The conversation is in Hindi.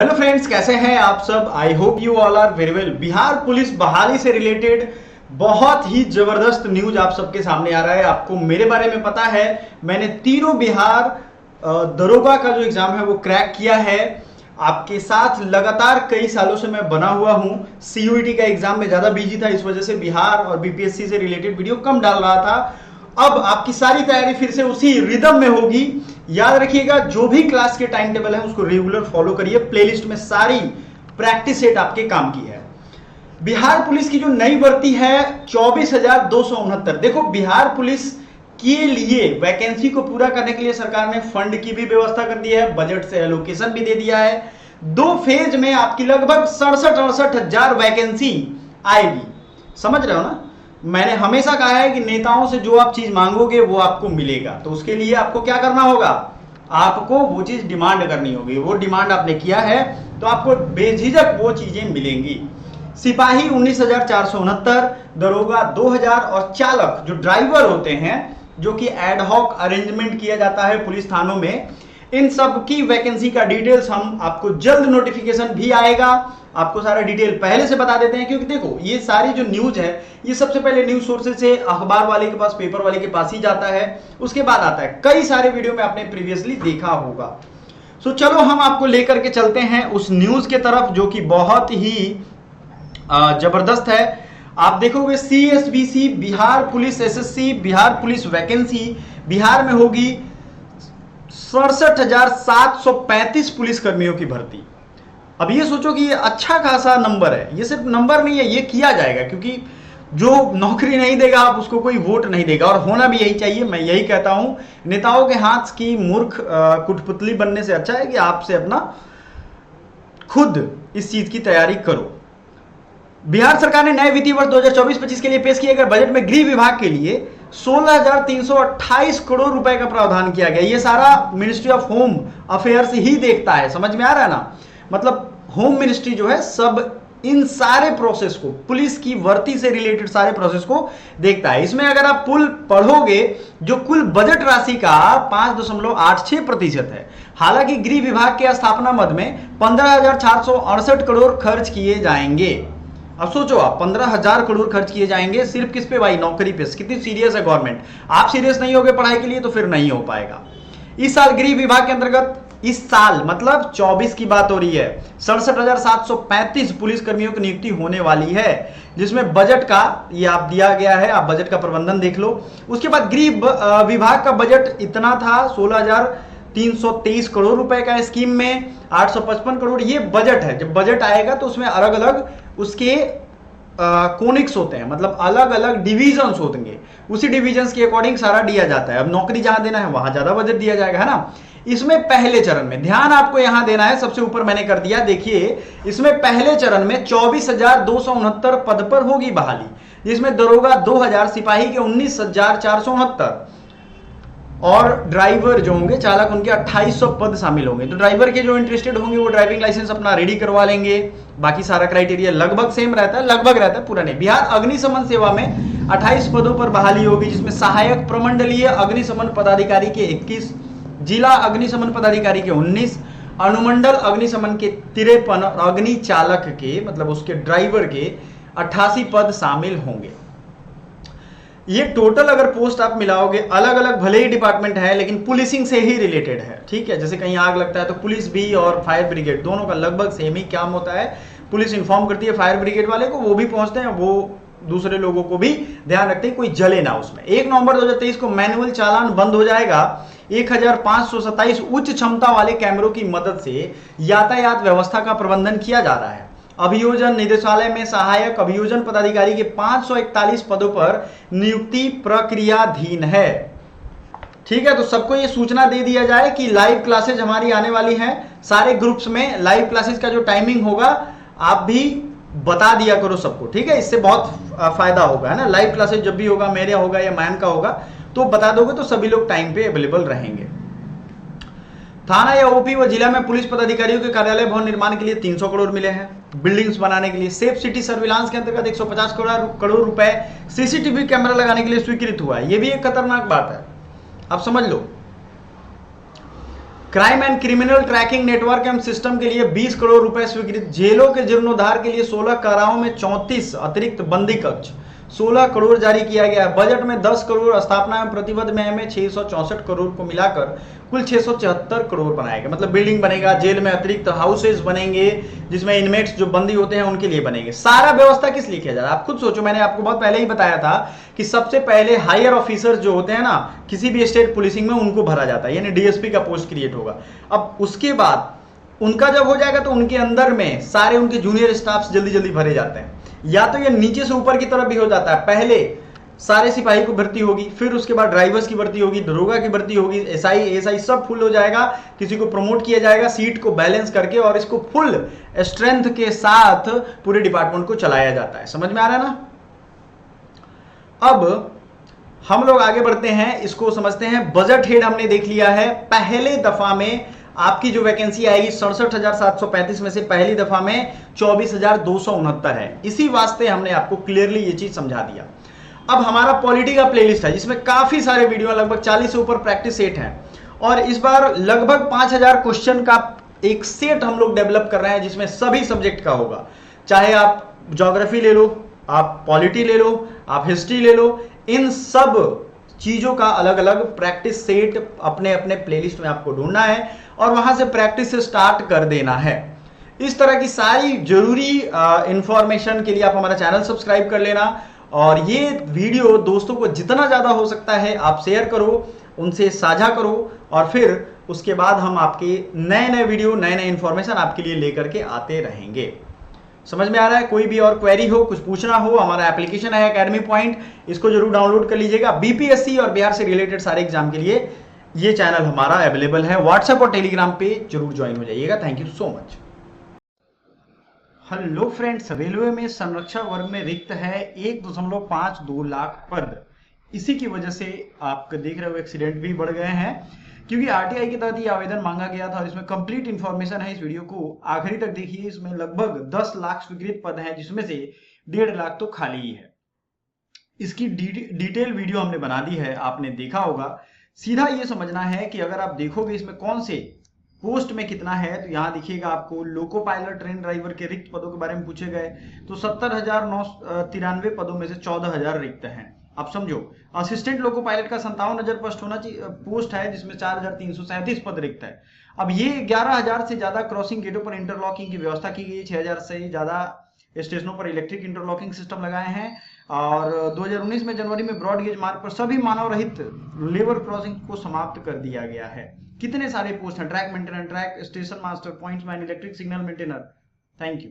हेलो फ्रेंड्स, कैसे हैं आप सब। I hope you all are very well. Bihar police बहाली से रिलेटेड बहुत ही जबरदस्त न्यूज आप सबके सामने आ रहा है। आपको मेरे बारे में पता है, मैंने तीनों बिहार दरोगा का जो एग्जाम है वो क्रैक किया है। आपके साथ लगातार कई सालों से मैं बना हुआ हूं। सीयूईटी का एग्जाम में ज्यादा बिजी था, इस वजह से बिहार और बीपीएससी से रिलेटेड वीडियो कम डाल रहा था। अब आपकी सारी तैयारी फिर से उसी रिदम में होगी। याद रखिएगा, जो भी क्लास के टाइम टेबल है उसको रेगुलर फॉलो करिए। प्लेलिस्ट में सारी प्रैक्टिस सेट आपके काम की है। बिहार पुलिस की जो नई भर्ती है 24,269। देखो, बिहार पुलिस के लिए वैकेंसी को पूरा करने के लिए सरकार ने फंड की भी व्यवस्था कर दी है, बजट से एलोकेशन भी दे दिया है। 2 फेज में आपकी लगभग 67-68 हजार वैकेंसी आएगी। समझ रहे हो ना। मैंने हमेशा कहा है कि नेताओं से जो आप चीज मांगोगे वो आपको मिलेगा। तो उसके लिए आपको क्या करना होगा, आपको वो चीज डिमांड करनी होगी। वो डिमांड आपने किया है तो आपको बेझिझक वो चीजें मिलेंगी। सिपाही 19,469, दरोगा 2,000 और चालक जो ड्राइवर होते हैं, जो कि एडहॉक अरेंजमेंट किया जाता है पुलिस थानों में, इन सब की वैकेंसी का डिटेल्स हम आपको जल्द नोटिफिकेशन भी आएगा। आपको सारा डिटेल पहले से बता देते हैं, क्योंकि देखो ये सारी जो न्यूज है ये सबसे पहले न्यूज सोर्सेज से अखबार वाले के पास, पेपर वाले के पास ही जाता है, उसके बाद आता है। कई सारे वीडियो में आपने प्रीवियसली देखा होगा। सो चलो हम आपको लेकर के चलते हैं उस न्यूज के तरफ जो कि बहुत ही जबरदस्त है। आप देखोगे CSBC Bihar police SSC Bihar police vacancy Bihar में होगी 67,735 पुलिस कर्मियों की भर्ती। अब ये सोचो कि ये अच्छा खासा नंबर है। ये सिर्फ नंबर नहीं है, ये किया जाएगा, क्योंकि जो नौकरी नहीं देगा आप उसको कोई वोट नहीं देगा, और होना भी यही चाहिए। मैं यही कहता हूं, नेताओं के हाथ की मूर्ख कुठपुतली बनने से अच्छा है कि आपसे अपना खुद इस चीज की तैयारी करो। बिहार सरकार ने नए वित्तीय वर्ष 2024-25 के लिए पेश किए गए बजट में गृह विभाग के लिए 16,328 करोड़ रुपए का प्रावधान किया गया। ये सारा मिनिस्ट्री ऑफ होम अफेयर्स ही देखता है। समझ में आ रहा है ना। मतलब होम मिनिस्ट्री जो है सब इन सारे प्रोसेस को, पुलिस की भर्ती से रिलेटेड सारे प्रोसेस को देखता है। इसमें अगर आप पुल पढ़ोगे, जो कुल बजट राशि का 5.86% है। हालांकि गृह विभाग के स्थापना मद में 15,468 करोड़ खर्च किए जाएंगे। अब सोचो आप, 15,000 करोड़ खर्च किए जाएंगे सिर्फ किस पे भाई, नौकरी पे। कितनी सीरियस है गवर्नमेंट। आप सीरियस नहीं होगे पढ़ाई के लिए तो फिर नहीं हो पाएगा। इस साल गृह विभाग के अंतर्गत, इस साल मतलब 24 की बात हो रही है, 67,735 पुलिस कर्मियों की नियुक्ति होने वाली है, जिसमें बजट का ये आप दिया गया है। आप बजट का प्रबंधन देख लो। उसके बाद गृह विभाग का बजट इतना था 16,323 करोड़ रुपए का। स्कीम में 855 करोड़ ये बजट है। जब बजट आएगा तो उसमें अलग अलग उसके कोनिक्स होते हैं, मतलब अलग अलग डिविजन्स होंगे। उसी डिविजन्स के अकॉर्डिंग सारा दिया जाता है। अब नौकरी जहां देना है वहां ज्यादा बजट दिया जाएगा, है ना। इसमें पहले चरण में ध्यान आपको यहां देना है, सबसे ऊपर मैंने कर दिया। देखिए, इसमें पहले चरण में 24,269 पद पर होगी बहाली, जिसमें दरोगा 2,000, सिपाही के 19,469 और ड्राइवर जो होंगे, चालक, उनके 2,800 पद शामिल होंगे। तो ड्राइवर के जो इंटरेस्टेड होंगे वो ड्राइविंग लाइसेंस अपना रेडी करवा लेंगे। बाकी सारा क्राइटेरिया लगभग सेम रहता है, लगभग रहता है, पूरा नहीं। बिहार अग्निशमन सेवा में 28 पदों पर बहाली होगी, जिसमें सहायक प्रमंडलीय अग्निशमन पदाधिकारी के 21, जिला अग्निशमन पदाधिकारी के 19, अनुमंडल अग्निशमन के 53 और अग्नि चालक के, मतलब उसके ड्राइवर के 88 पद शामिल होंगे। ये टोटल अगर पोस्ट आप मिलाओगे, अलग अलग भले ही डिपार्टमेंट है लेकिन पुलिसिंग से ही रिलेटेड है। ठीक है, जैसे कहीं आग लगता है तो पुलिस भी और फायर ब्रिगेड दोनों का लगभग सेम ही काम होता है। पुलिस इन्फॉर्म करती है फायर ब्रिगेड वाले को, वो भी पहुंचते हैं, वो दूसरे लोगों को भी ध्यान रखते हैं कोई जले ना उसमें। 1 नवंबर 2023 को मैनुअल चालान बंद हो जाएगा। 1,527 उच्च क्षमता वाले कैमरों की मदद से यातायात व्यवस्था का प्रबंधन किया जा रहा है। अभियोजन निदेशालय में सहायक अभियोजन पदाधिकारी के 541 पदों पर नियुक्ति प्रक्रियाधीन है। ठीक है, तो सबको ये सूचना दे दिया जाए कि लाइव क्लासेज हमारी आने वाली हैं। सारे ग्रुप्स में लाइव क्लासेज का जो टाइमिंग होगा आप भी बता दिया करो सबको। ठीक है, इससे बहुत फायदा होगा, है ना। लाइव क्लासेज जब भी होगा, मेरा होगा या मैन का होगा, तो बता दोगे तो सभी लोग टाइम पे अवेलेबल रहेंगे। थाना या ओपी व जिला में पुलिस पदाधिकारियों के कार्यालय भवन निर्माण के लिए 300 करोड़ मिले हैं। बिल्डिंग्स बनाने के लिए सेफ सिटी सर्विलांस के अंतर्गत 150 करोड़ रुपए सीसीटीवी कैमरा लगाने के लिए स्वीकृत हुआ है। यह भी एक खतरनाक बात है, आप समझ लो। Crime and criminal tracking network एवं सिस्टम के लिए 20 करोड़ रुपए स्वीकृत। जेलों के जीर्णोद्धार के लिए 16 काराओं में 34 अतिरिक्त बंदी कक्ष, 16 करोड़ जारी किया गया है। बजट में 10 करोड़, स्थापना एवं प्रतिबद्ध व्यय में 664 करोड़ को मिलाकर कुल 674 करोड़ बनाया गया। मतलब बिल्डिंग बनेगा, जेल में अतिरिक्त हाउसेज बनेंगे जिसमें इनमेट्स जो बंदी होते हैं उनके लिए बनेंगे। सारा व्यवस्था किस लिए किया जा रहा है आप खुद सोचो। मैंने आपको बहुत पहले ही बताया था कि सबसे पहले हायर ऑफिसर्स जो होते हैं ना किसी भी स्टेट पुलिसिंग में, उनको भरा जाता है, यानी डीएसपी का पोस्ट क्रिएट होगा। अब उसके बाद उनका जब हो जाएगा तो उनके अंदर में सारे उनके जूनियर स्टाफ जल्दी जल्दी भरे जाते हैं। या तो ये नीचे से ऊपर की तरफ भी हो जाता है, पहले सारे सिपाही को भर्ती होगी, फिर उसके बाद ड्राइवर्स की भर्ती होगी, दरोगा की भर्ती होगी, एसआई एएसआई सब फुल हो जाएगा, किसी को प्रमोट किया जाएगा सीट को बैलेंस करके, और इसको फुल स्ट्रेंथ के साथ पूरे डिपार्टमेंट को चलाया जाता है। समझ में आ रहा है ना। अब हम लोग आगे बढ़ते हैं, इसको समझते हैं। बजट हेड हमने देख लिया है। पहले दफा में आपकी जो वैकेंसी आएगी 67,735 में से पहली दफा में 24,269 है। इसी वास्ते हमने आपको क्लियरली ये चीज समझा दिया। अब हमारा पॉलिटी का प्लेलिस्ट है जिसमें काफी सारे वीडियो, लगभग 40 से ऊपर प्रैक्टिस सेट हैं, और इस बार लगभग 5,000 क्वेश्चन का एक सेट हम लोग डेवलप कर रहे हैं जिसमें सभी सब्जेक्ट का होगा। चाहे आप ज्योग्राफी ले लो, आप पॉलिटी ले लो, आप हिस्ट्री ले लो, इन सब चीजों का अलग अलग प्रैक्टिस सेट अपने अपने प्लेलिस्ट में आपको ढूंढना है और वहां से प्रैक्टिस से स्टार्ट कर देना है। इस तरह की सारी जरूरी इंफॉर्मेशन के लिए आप हमारा चैनल सब्सक्राइब कर लेना, और ये वीडियो दोस्तों को जितना ज्यादा हो सकता है आप शेयर करो, उनसे साझा करो, और फिर उसके बाद हम आपके नए नए वीडियो, नए नए इंफॉर्मेशन आपके लिए लेकर के आते रहेंगे। समझ में आ रहा है। कोई भी और क्वेरी हो, कुछ पूछना हो, हमारा एप्लीकेशन है एकेडमी पॉइंट, इसको जरूर डाउनलोड कर लीजिएगा। बीपीएससी और बिहार से रिलेटेड सारे एग्जाम के लिए ये चैनल हमारा अवेलेबल है। व्हाट्सएप और टेलीग्राम पे जरूर ज्वाइन हो जाइएगा। Thank you so much. Hello friends, railway में संरक्षक वर्ग में रिक्त है 1.52 लाख पद। इसी की वजह से आप देख रहे हो एक्सीडेंट भी बढ़ गए हैं, क्योंकि आरटीआई के तहत ये आवेदन मांगा गया था और इसमें कंप्लीट इंफॉर्मेशन है। इस वीडियो को आखिरी तक देखिए। इसमें लगभग 10 लाख स्वीकृत पद हैं जिसमें से 1.5 लाख तो खाली ही है। इसकी डिटेल वीडियो हमने बना दी है, आपने देखा होगा। सीधा ये समझना है कि अगर आप देखोगे इसमें कौन से पोस्ट में कितना है, तो यहाँ दिखिएगा आपको लोको पायलट ट्रेन ड्राइवर के रिक्त पदों के बारे में पूछे गए तो 70,993 पदों में से 14,000 रिक्त हैं। आप समझो, असिस्टेंट लोको पायलट का 57,000 पोस्ट होना चाहिए, पोस्ट है जिसमें 4,337 पद रिक्त है। अब ये 11,000 से ज्यादा क्रॉसिंग गेटों पर इंटरलॉकिंग की व्यवस्था की गई, 6,000 से ज्यादा स्टेशनों पर इलेक्ट्रिक इंटरलॉकिंग सिस्टम लगाए हैं, और 2019 में जनवरी में ब्रॉड गेज मार्ग पर सभी मानव रहित लेबर क्रॉसिंग को समाप्त कर दिया गया है। कितने सारे पोस्ट हैं, track maintainer, track station master, points man, electric signal maintainer. Thank you.